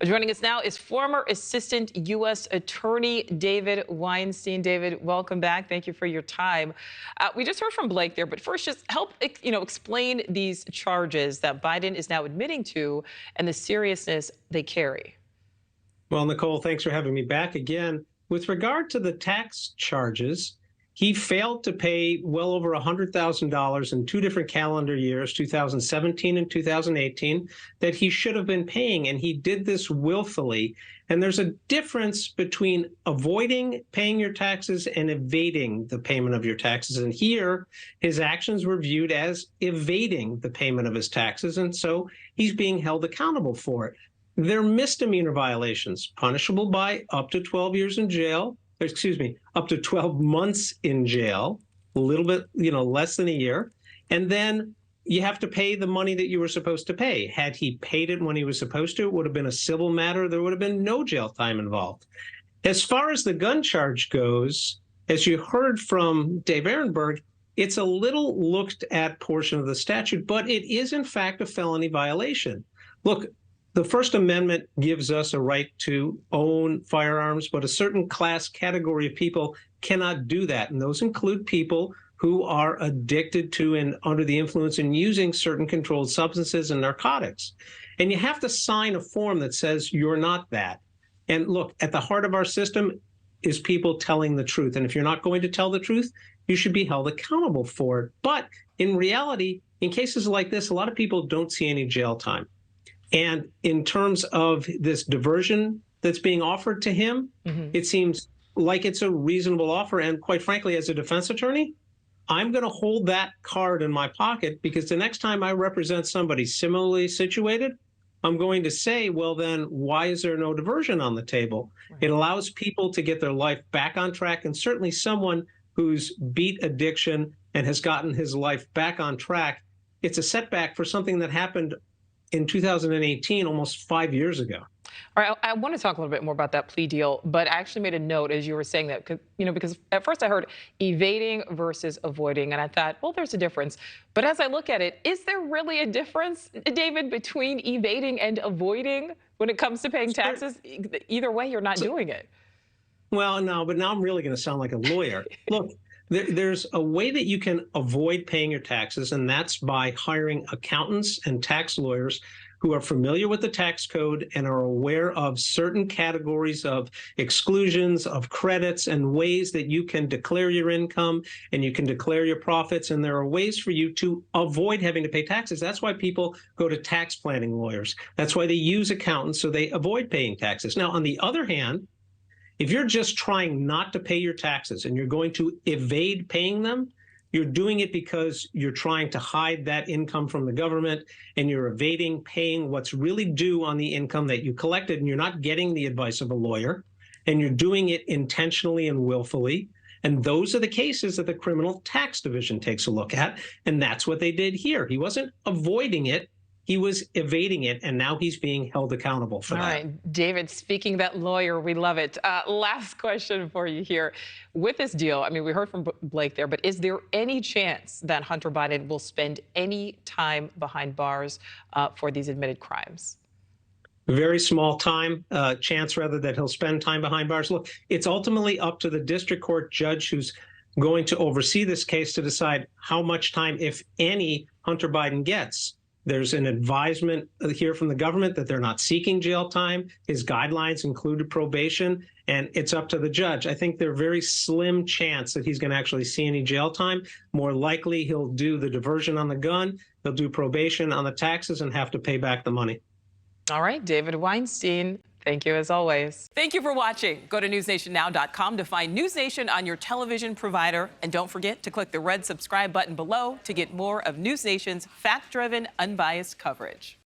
Joining us now is former Assistant U.S. Attorney David Weinstein. David, welcome back. Thank you for your time. We just heard from Blake there, but first, just help explain these charges that Biden is now admitting to and the seriousness they carry. Well, Nichole, thanks for having me back again. With regard to the tax charges, he failed to pay well over $100,000 in two different calendar years, 2017 and 2018, that he should have been paying, and he did this willfully. And there's a difference between avoiding paying your taxes and evading the payment of your taxes. And here, his actions were viewed as evading the payment of his taxes, and so he's being held accountable for it. They're misdemeanor violations, punishable by up to 12 years in jail. Up to 12 months in jail, a little bit, less than a year. And then you have to pay the money that you were supposed to pay. Had he paid it when he was supposed to, it would have been a civil matter. There would have been no jail time involved. As far as the gun charge goes, as you heard from Dave Ehrenberg, it's a little looked at portion of the statute, but it is in fact a felony violation. Look, the First Amendment gives us a right to own firearms, but a certain class category of people cannot do that. And those include people who are addicted to and under the influence and using certain controlled substances and narcotics. And you have to sign a form that says you're not that. And look, at the heart of our system is people telling the truth. And if you're not going to tell the truth, you should be held accountable for it. But in reality, in cases like this, a lot of people don't see any jail time. And in terms of this diversion that's being offered to him, it seems like it's a reasonable offer. And quite frankly, as a defense attorney, I'm going to hold that card in my pocket because the next time I represent somebody similarly situated, I'm going to say, well, then why is there no diversion on the table? Right. It allows people to get their life back on track. And certainly someone who's beat addiction and has gotten his life back on track, it's a setback for something that happened in 2018, almost 5 years ago. All right, I want to talk a little bit more about that plea deal, but I actually made a note as you were saying that, because at first I heard evading versus avoiding, and I thought, well, there's a difference. But as I look at it, is there really a difference, David, between evading and avoiding when it comes to paying taxes? Either way, you're not doing it. Well, no, but now I'm really going to sound like a lawyer. Look, there's a way that you can avoid paying your taxes, and that's by hiring accountants and tax lawyers who are familiar with the tax code and are aware of certain categories of exclusions, of credits, and ways that you can declare your income and you can declare your profits. And there are ways for you to avoid having to pay taxes. That's why people go to tax planning lawyers. That's why they use accountants, so they avoid paying taxes. Now, on the other hand, if you're just trying not to pay your taxes and you're going to evade paying them, you're doing it because you're trying to hide that income from the government and you're evading paying what's really due on the income that you collected, and you're not getting the advice of a lawyer, and you're doing it intentionally and willfully. And those are the cases that the Criminal Tax Division takes a look at, and that's what they did here. He wasn't avoiding it. He was evading it, and now he's being held accountable for that. All right, David, speaking that lawyer, we love it. Last question for you here. With this deal, I mean, we heard from Blake there, but is there any chance that Hunter Biden will spend any time behind bars for these admitted crimes? Very small chance, rather, that he'll spend time behind bars. Look, it's ultimately up to the district court judge who's going to oversee this case to decide how much time, if any, Hunter Biden gets. There's an advisement here from the government that they're not seeking jail time. His guidelines included probation, and it's up to the judge. I think there's a very slim chance that he's going to actually see any jail time. More likely, he'll do the diversion on the gun, he'll do probation on the taxes, and have to pay back the money. All right, David Weinstein, thank you as always. Thank you for watching. Go to newsnationnow.com to find News Nation on your television provider. And don't forget to click the red subscribe button below to get more of News Nation's fact-driven, unbiased coverage.